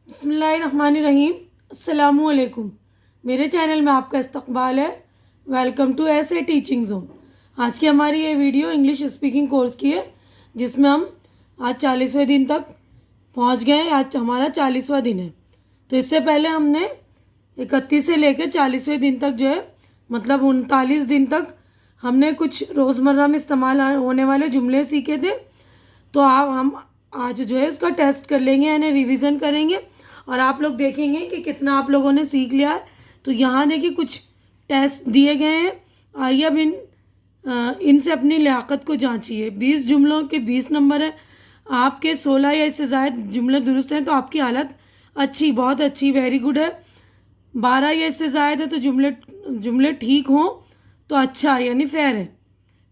बिस्मिल्लाहिर्रहमानिर्रहीम। अस्सलामुअलैकुम। मेरे चैनल में आपका इस्तकबाल है। वेलकम टू ऐसे टीचिंग जोन। आज की हमारी ये वीडियो इंग्लिश स्पीकिंग कोर्स की है, जिसमें हम आज 40वें दिन तक पहुंच गए हैं। आज हमारा 40वां दिन है। तो इससे पहले हमने 31 से लेकर 40वें दिन तक जो है, मतलब 39 दिन तक हमने कुछ रोज़मर्रा में इस्तेमाल होने वाले जुमले सीखे थे। तो हम आज जो है उसका टेस्ट कर लेंगे, यानी रिवीजन करेंगे और आप लोग देखेंगे कि कितना आप लोगों ने सीख लिया है। तो यहाँ देखिए कुछ टेस्ट दिए गए हैं। आइए अब इनसे अपनी लियाकत को जांचिए। 20 जुमलों के 20 नंबर है। आपके 16 या इससे ज़्यादा जुमले दुरुस्त हैं तो आपकी हालत अच्छी, बहुत अच्छी, वेरी गुड है। 12 या इससे ज़्यादा है तो जुमले ठीक हों तो अच्छा, यानी फेयर है।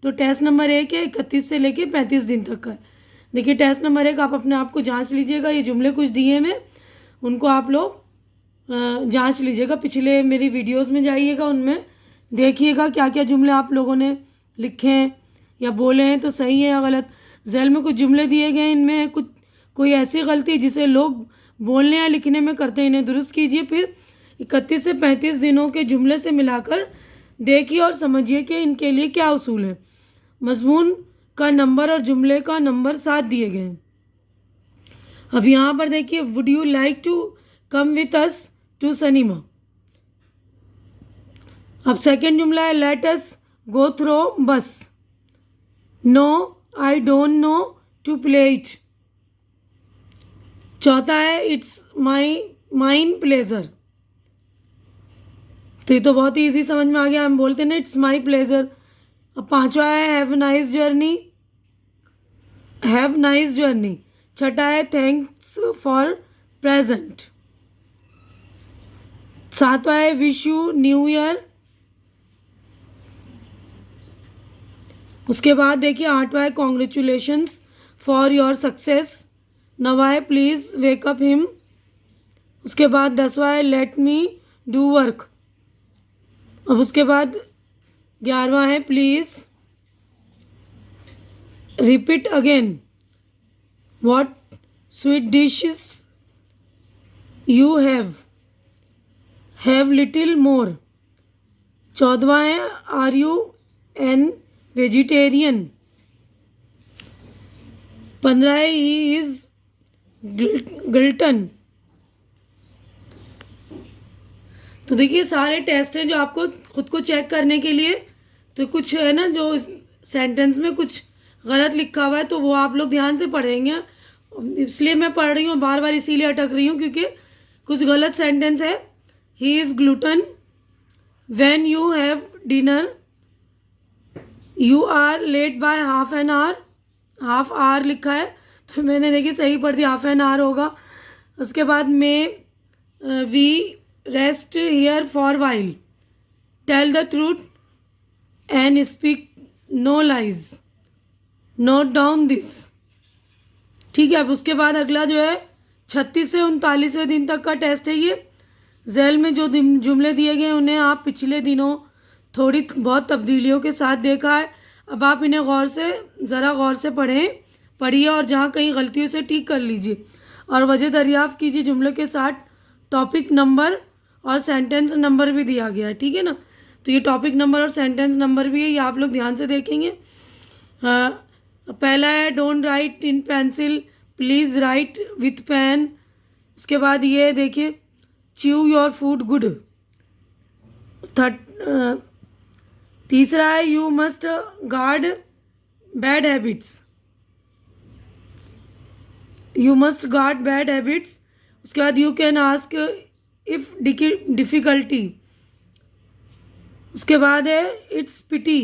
तो टेस्ट नंबर 1 है, 31 से लेके 35 दिन तक का है। देखिए टेस्ट नंबर 1, आप अपने आप को जांच लीजिएगा। ये जुमले कुछ दिए हैं, उनको आप लोग जांच लीजिएगा। पिछले मेरी वीडियोस में जाइएगा, उनमें देखिएगा क्या क्या जुमले आप लोगों ने लिखे हैं या बोले हैं, तो सही है या गलत। ज़ैल में कुछ जुमले दिए गए हैं, इनमें कोई ऐसी गलती जिसे लोग बोलने या लिखने में करते हैं, इन्हें दुरुस्त कीजिए। फिर 31 से 35 दिनों के जुमले से मिलाकर देखिए और समझिए कि इनके लिए क्या उसूल है। मजमून का नंबर और जुमले का नंबर 7 दिए गए हैं। अब यहाँ पर देखिए, would you like to come with us to cinema. अब सेकेंड जुमला है, let us go through bus. No I don't know to play it. चौथा है, इट्स माइन प्लेजर। तो ये तो बहुत ही ईजी समझ में आ गया, हम बोलते हैं ना इट्स माई प्लेजर। अब पांचवा है, have nice journey. Have nice journey. छठा है, थैंक्स फॉर प्रेजेंट। सातवां है, विश यू न्यू ईयर। उसके बाद देखिए आठवां है, कॉन्ग्रेचुलेशंस फॉर योर सक्सेस। नवा है, प्लीज़ वेक अप हिम। उसके बाद 10वां है, लेट मी डू वर्क। अब उसके बाद 11वां है, please repeat again what sweet dishes you have little more. 14वां है, आर यू एन वेजिटेरियन। 15 है, ही इज ग्लटन। तो देखिए सारे टेस्ट हैं जो आपको खुद को चेक करने के लिए। तो कुछ है ना जो सेंटेंस में कुछ गलत लिखा हुआ है, तो वो आप लोग ध्यान से पढ़ेंगे। इसलिए मैं पढ़ रही हूँ बार बार, इसीलिए अटक रही हूँ क्योंकि कुछ गलत सेंटेंस है। He is glutton. When you have dinner you are late by half an hour. Half hour लिखा है तो मैंने देखिए सही पढ़ दिया, हाफ एन आवर होगा। उसके बाद में we rest here for while. Tell the truth and speak no lies. Note down this. ठीक है। अब उसके बाद अगला जो है 36 से 39वें दिन तक का टेस्ट है। ये ज़ैल में जो जुमले दिए गए उन्हें आप पिछले दिनों थोड़ी बहुत तब्दीलियों के साथ देखा है। अब आप इन्हें ज़रा गौर से पढ़िए और जहाँ कहीं गलतियों से ठीक कर लीजिए और वजह दरियाफ़्त कीजिए। जुमले के साथ टॉपिक नंबर और सेंटेंस नंबर भी दिया गया है, ठीक है ना। तो ये टॉपिक नंबर और सेंटेंस नंबर भी है, ये आप लोग ध्यान से देखेंगे। पहला है, don't write in pencil, please write with pen. उसके बाद ये देखिए, च्यू योर फूड गुड। तीसरा है, you must guard bad habits. You must guard bad habits. उसके बाद you can ask if difficulty. उसके बाद है, it's pity,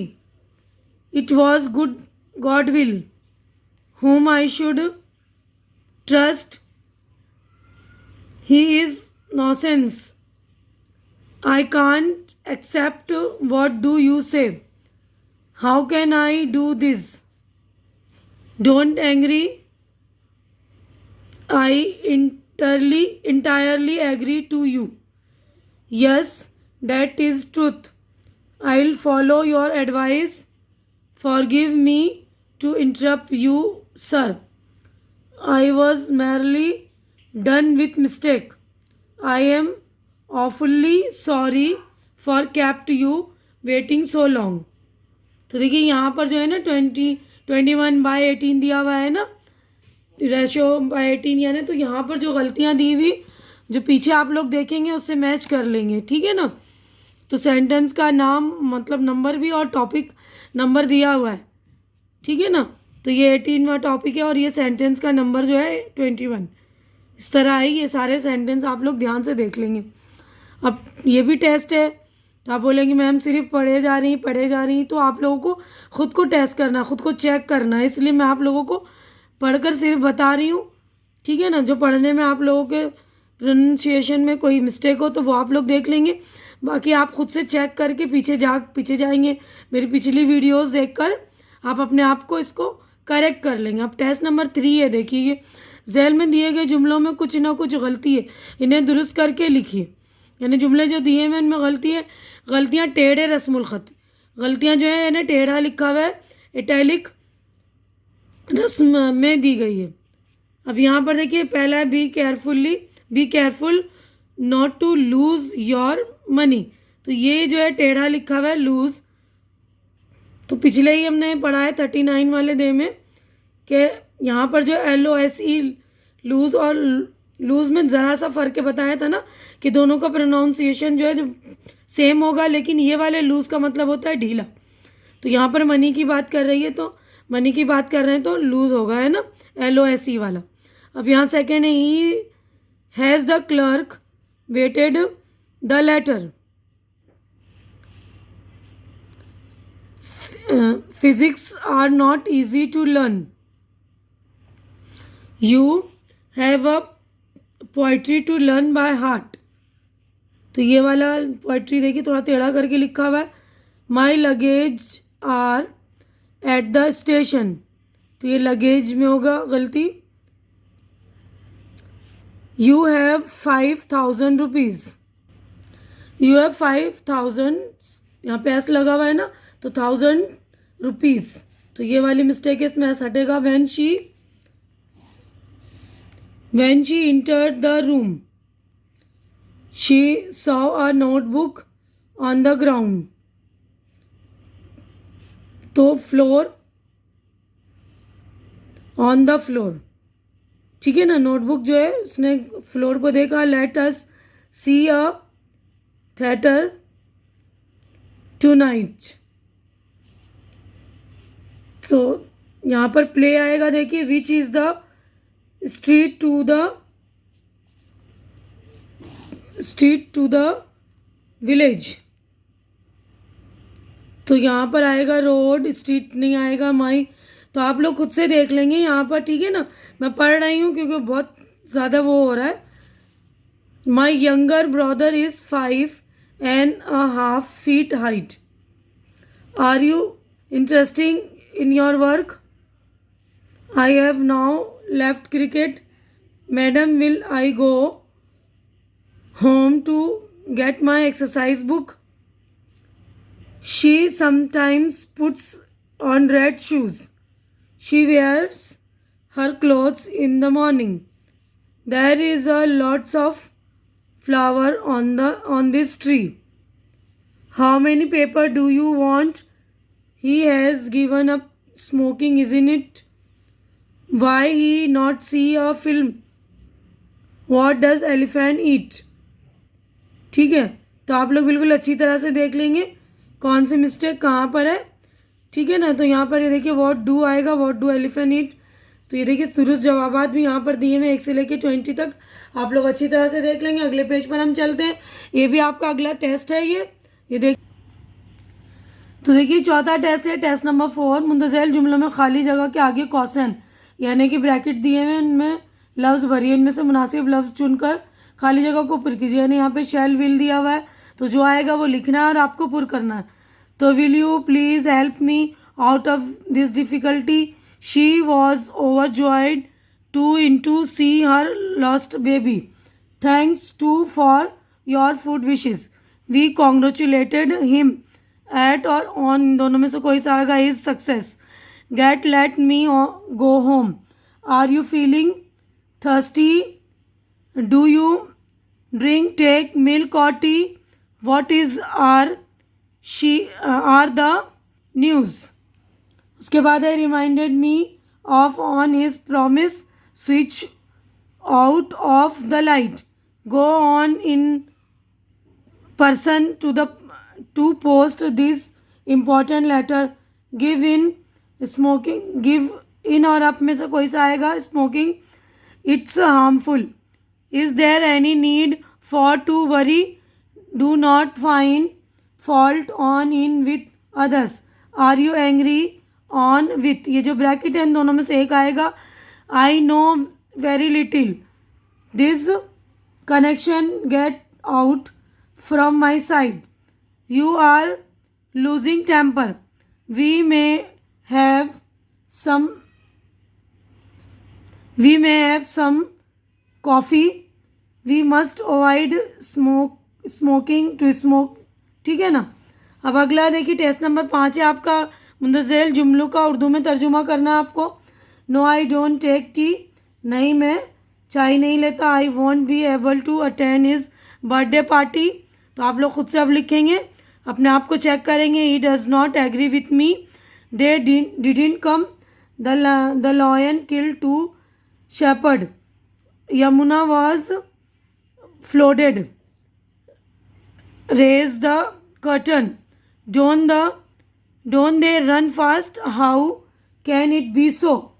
it was good god will, whom I should trust, he is nonsense, I can't accept, what do you say, how can I do this, don't angry, I entirely agree to you, yes, that is truth, I'll follow your advice, forgive me to interrupt you, sir, I was merely done with mistake, I am awfully sorry for kept you waiting so long. तो देखिए यहाँ पर जो है ना 21/18 दिया हुआ है ना, रेशो बाय 18 यानी, तो यहाँ पर जो गलतियाँ दी हुई जो पीछे आप लोग देखेंगे उससे मैच कर लेंगे, ठीक है ना। तो सेंटेंस का नाम मतलब नंबर भी और टॉपिक नंबर दिया हुआ है, ठीक है ना। तो ये 18वां टॉपिक है और ये सेंटेंस का नंबर जो है 21। इस तरह है, ये सारे सेंटेंस आप लोग ध्यान से देख लेंगे। अब ये भी टेस्ट है, तो आप बोलेंगे मैम सिर्फ पढ़े जा रही, तो आप लोगों को ख़ुद को टेस्ट करना, ख़ुद को चेक करना है, इसलिए मैं आप लोगों को पढ़कर सिर्फ बता रही हूँ, ठीक है ना। जो पढ़ने में आप लोगों के प्रोनाउंसिएशन में कोई मिस्टेक हो तो वो आप लोग देख लेंगे, बाकी आप खुद से चेक करके पीछे जाएंगे, मेरी पिछली वीडियोस देखकर आप अपने आप को इसको करेक्ट कर लेंगे। अब टेस्ट नंबर 3 है, देखिए झेल में दिए गए जुमलों में कुछ ना कुछ गलती है, इन्हें दुरुस्त करके लिखिए। यानी जुमले जो दिए हैं उनमें गलती है, गलतियाँ टेढ़े रस्मुल ख़त, गलतियाँ जो है इन्हें टेढ़ा लिखा हुआ है, इटैलिक रस्म में दी गई है। अब यहाँ पर देखिए पहला है be careful not to lose your money, तो ये जो है टेढ़ा लिखा हुआ है लूज़। तो पिछले ही हमने पढ़ा है 39 वाले डे में कि यहाँ पर जो LOSE लूज़ और लूज़ में ज़रा सा फ़र्क बताया था ना कि दोनों का प्रोनाउंसिएशन जो है जो सेम होगा, लेकिन ये वाले लूज़ का मतलब होता है ढीला। तो यहाँ पर मनी की बात कर रही है तो मनी की बात कर रहे हैं तो लूज़ होगा, है ना, LOSE वाला। अब यहाँ सेकेंड है he has the clerk waited the letter, physics are not easy to learn, you have a poetry to learn by heart. तो ये वाला पोइट्री देखिए थोड़ा टेढ़ा करके लिखा हुआ है, my luggage are at the station, तो ये लगेज में होगा गलती। You have 5,000 rupees, you have 5,000, यहाँ पे एस लगा हुआ है ना, तो 1,000 रुपीज़, तो ये वाली मिस्टेक है, इसमें एस हटेगा। When she entered the room, she saw a notebook on the ground, तो फ्लोर ऑन द फ्लोर, ठीक है ना, नोटबुक जो है उसने फ्लोर पर देखा। Let us see a theatre tonight, तो यहाँ पर प्ले आएगा, देखिए which is the street to the village, तो यहाँ पर आएगा रोड, स्ट्रीट नहीं आएगा। माई, तो आप लोग खुद से देख लेंगे यहाँ पर, ठीक है ना, मैं पढ़ रही हूँ क्योंकि बहुत ज़्यादा वो हो रहा है। My younger brother is 5.5 feet height, are you interesting in your work, I have now left cricket, madam will I go home to get my exercise book, she sometimes puts on red shoes, she wears her clothes in the morning, there is a lots of flower on this tree, how many paper do you want, he has given up smoking isn't it, why he not see a film, what does elephant eat। ठीक है, तो आप लोग बिल्कुल अच्छी तरह से देख लेंगे कौन सी मिस्टेक कहाँ पर है, ठीक है ना। तो यहाँ पर ये देखिए व्हाट डू आएगा, व्हाट डू एलिफेंट ईट, तो ये देखिए दुरुस्त जवाबात भी यहाँ पर दिए हैं 1 से लेकर 20 तक, आप लोग अच्छी तरह से देख लेंगे। अगले पेज पर हम चलते हैं, ये भी आपका अगला टेस्ट है ये देख। तो देखिए चौथा टेस्ट है, टेस्ट नंबर 4, मुंतज़िल जुमलों में खाली जगह के आगे क्वेश्चन यानी कि ब्रैकेट दिए हुए, उनमें लफ्ज़ भरिए, इनमें से मुनासिब लफ्ज़ चुनकर खाली जगह को पुर कीजिए। यानी यहाँ पे शैल विल दिया हुआ है, तो जो आएगा वो लिखना है और आपको पुर करना है। तो will you please help me out of this difficulty, she was overjoyed to see her lost baby, thanks to for your food wishes, we congratulated him at or on, दोनों में से कोई सा आएगा, is success. Get let me go home, are you feeling thirsty, do you drink take milk or tea, what is are the news. उसके बाद है reminded me of on his promise, switch out of the light, go on in person to post this important letter, give in smoking, give in और up में से कोई सा आएगा, smoking it's harmful, is there any need for to worry, do not find fault on in with others, are you angry on with, ये जो bracket है इन दोनों में से एक आएगा, I know very little, this connection get out from my side, you are losing temper, we may have some coffee, we must avoid smoking to smoke। ठीक है ना। अब अगला देखिए टेस्ट नंबर 5 है आपका मुंतज़िल जुमलों का उर्दू में तर्जुमा करना है आपको। No I don't take tea, नहीं मैं चाय नहीं लेता। I won't be able to attend his birthday party, तो आप लोग खुद से अब लिखेंगे, अपने आप को चेक करेंगे। He does not agree with me, they didn't come, the lion kill two shepherd, Yamuna was flooded, raise the curtain, don't they run fast, how can it be so,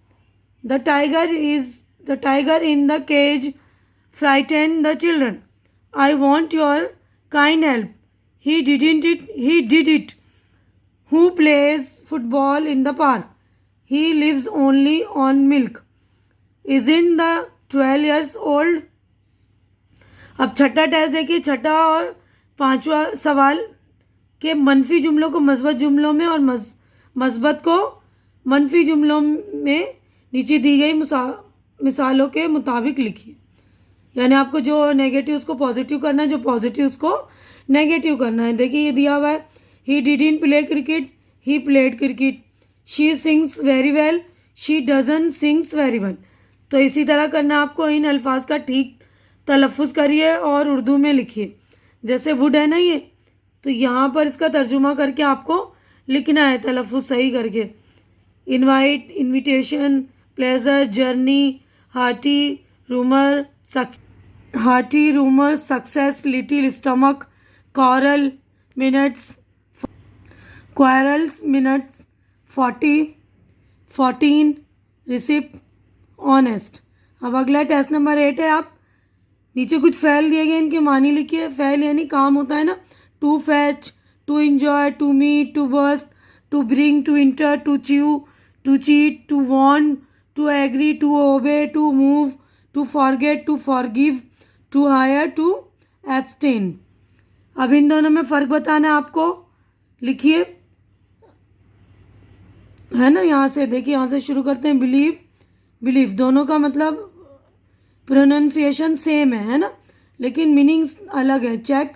the tiger in the cage frightened the children, I want your kind help, he did it, who plays football in the park, he lives only on milk, isn't the 12 years old। अब छठा test देखिए, छठा और पांचवा सवाल के मनफी जुमलों को मस्बत जुमलों में और मस्बत को मनफी जुमलों में नीचे दी गई मिसालों के मुताबिक लिखिए। यानी आपको जो नेगेटिव उसको पॉजिटिव करना है, जो पॉजिटिव उसको नेगेटिव करना है। देखिए ये दिया हुआ है, he didn't play cricket, he played cricket, she sings very well, she doesn't sings very well. तो इसी तरह करना आपको, इन अल्फाज का ठीक तलफ़ुज़ करिए और उर्दू में लिखिए। जैसे वुड है ना ये, तो यहाँ पर इसका तर्जुमा करके आपको लिखना है तलफ़ुज़ सही करके। Invite, invitation, pleasure, journey, hearty rumour, success, little stomach, coral, minutes, quarrels, minutes, 14, receipt, honest. अब अगला टेस्ट नंबर 8 है। आप नीचे कुछ फ़ैल दिए गए, इनके मानी लिखिए। फ़ैल यानी काम होता है ना, to fetch, to enjoy, to meet, to bust, to bring, to enter, to chew, to cheat, to want, to agree, to obey, to move, to forget, to forgive, to hire, to abstain. अब इन दोनों में फ़र्क बताना है आपको, लिखिए, है ना। यहाँ से देखिए, यहाँ से शुरू करते हैं। बिलीव दोनों का मतलब प्रोनाउंसिएशन सेम है ना, लेकिन मीनिंग्स अलग है। चेक,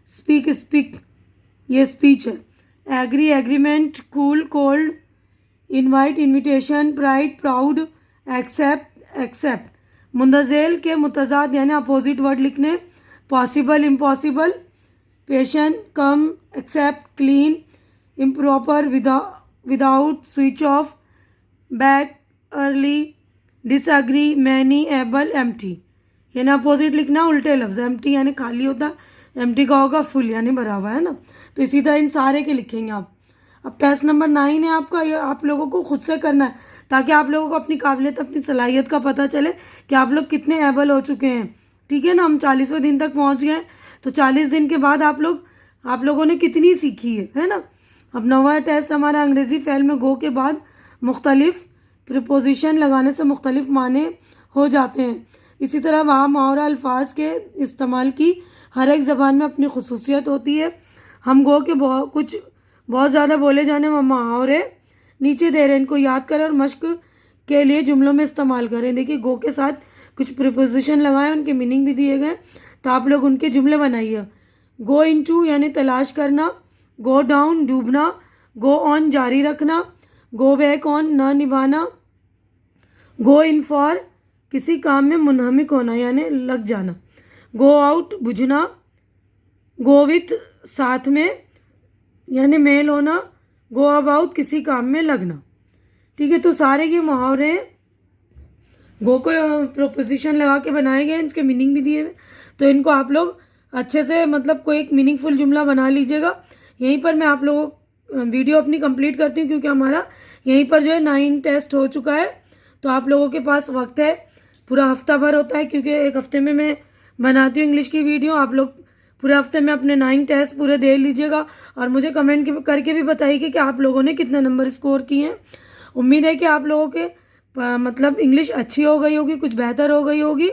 स्पीक, ये स्पीच है। Agree, agreement, cool, cold, invite, invitation, pride, proud, accept. मुंतज़िल के मुतज़ाद यानी अपोजिट वर्ड लिखने। Possible, impossible, patient, come, accept, clean, improper, without, switch off, back, early, disagree, many, able, empty. यानी अपोजिट लिखना, उल्टे लफ्ज़। एम्प्टी यानी खाली होता है, एम्प्टी का होगा फुल यानी भरा हुआ, है ना। तो इसी तरह इन सारे के लिखेंगे आप। अब टेस्ट नंबर 9 है आपका, ये आप लोगों को खुद से करना है ताकि आप लोगों को अपनी काबिलियत, अपनी सलाहियत का पता चले कि आप लोग कितने एबल हो चुके हैं। ठीक है ना। हम 40वें दिन तक पहुंच गए, तो 40 दिन के बाद आप लोगों ने कितनी सीखी है ना। अब 9वां टेस्ट हमारा अंग्रेज़ी फ़ेल में गो के बाद मुख्तलिफ प्रीपोजिशन लगाने से मुख्तलिफ माने हो जाते हैं। इसी तरह वहाँ मुहावरा अल्फाज के इस्तेमाल की हर एक ज़बान में अपनी खुसूसियत होती है। हम गो के बहुत ज़्यादा बोले जाने वाले मुहावरे नीचे दे रहे हैं, इनको याद करें और मश्क के लिए जुमलों में इस्तेमाल करें। देखिए गो के साथ कुछ प्रीपोजिशन लगाएं, उनके मीनिंग भी दिए गए, तो आप लोग उनके जुमले बनाइए। गो इनटू यानी तलाश करना, go down Dumna, go on जारी रखना, गो बैक ऑन न निभाना, गो इन फॉर किसी काम में मुनहमिक होना यानी लग जाना। गो आउट बुझना, गो विथ साथ में यानी मेल होना, गो अबाउट किसी काम में लगना। ठीक है, तो सारे ये मुहावरे गो को प्रोपोजिशन लगा के बनाए गए हैं, इसके मीनिंग भी दिए हुए, तो इनको आप लोग अच्छे से मतलब कोई एक मीनिंगफुल जुमला बना लीजिएगा। यहीं पर मैं आप लोगों वीडियो अपनी कंप्लीट करती हूँ, क्योंकि हमारा यहीं पर जो है 9 टेस्ट हो चुका है। तो आप लोगों के पास वक्त है, पूरा हफ्ता भर होता है, क्योंकि एक हफ्ते में मैं बनाती हूँ इंग्लिश की वीडियो। आप लोग पूरे हफ्ते में अपने 9 टेस्ट पूरे दे लीजिएगा और मुझे कमेंट करके भी बताइए कि आप लोगों ने कितने नंबर स्कोर किए हैं। उम्मीद है कि आप लोगों के मतलब इंग्लिश अच्छी हो गई होगी, कुछ बेहतर हो गई होगी।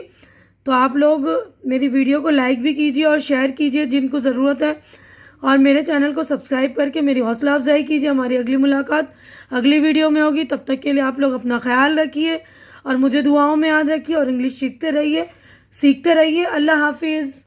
तो आप लोग मेरी वीडियो को लाइक भी कीजिए और शेयर कीजिए जिनको ज़रूरत है, और मेरे चैनल को सब्सक्राइब करके मेरी हौसला अफजाई कीजिए। हमारी अगली मुलाकात अगली वीडियो में होगी। तब तक के लिए आप लोग अपना ख्याल रखिए और मुझे दुआओं में याद रखिए और इंग्लिश सीखते रहिए। अल्लाह हाफिज़।